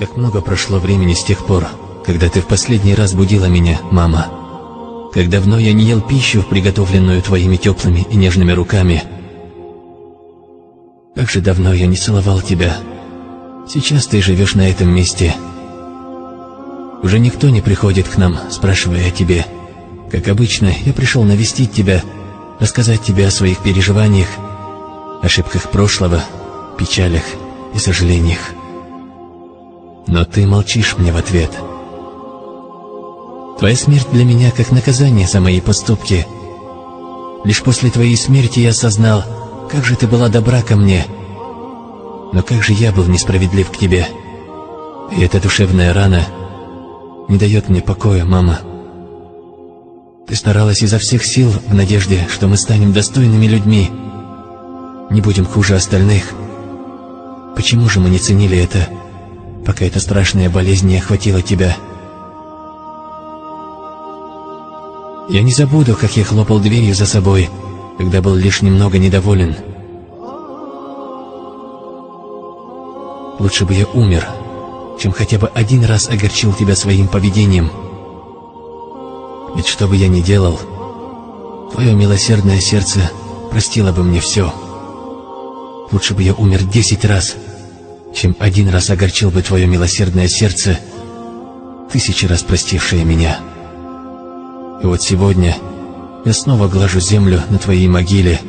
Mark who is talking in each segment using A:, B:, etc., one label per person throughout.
A: Как много прошло времени с тех пор, когда ты в последний раз будила меня, мама. Как давно я не ел пищу, приготовленную твоими теплыми и нежными руками. Как же давно я не целовал тебя. Сейчас ты живешь на этом месте. Уже никто не приходит к нам, спрашивая о тебе. Как обычно, я пришел навестить тебя, рассказать тебе о своих переживаниях, ошибках прошлого, печалях и сожалениях. Но ты молчишь мне в ответ. Твоя смерть для меня как наказание за мои поступки. Лишь после твоей смерти я осознал, как же ты была добра ко мне. Но как же я был несправедлив к тебе. И эта душевная рана не дает мне покоя, мама. Ты старалась изо всех сил в надежде, что мы станем достойными людьми, не будем хуже остальных. Почему же мы не ценили это, пока эта страшная болезнь не охватила тебя? Я не забуду, как я хлопал дверью за собой, когда был лишь немного недоволен. Лучше бы я умер, чем хотя бы один раз огорчил тебя своим поведением. Ведь что бы я ни делал, твое милосердное сердце простило бы мне все. Лучше бы я умер 10 раз, чем один раз огорчил бы твое милосердное сердце, 1000 раз простившее меня. И вот сегодня я снова глажу землю на твоей могиле,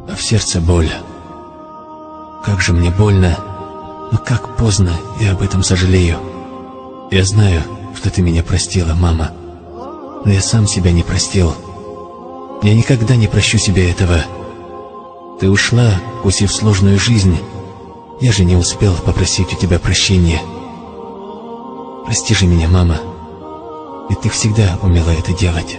A: а в сердце боль. Как же мне больно, но как поздно я об этом сожалею. Я знаю, что ты меня простила, мама, но я сам себя не простил. Я никогда не прощу себе этого. Ты ушла, укусив сложную жизнь. Я же не успел попросить у тебя прощения. Прости же меня, мама, ведь ты всегда умела это делать.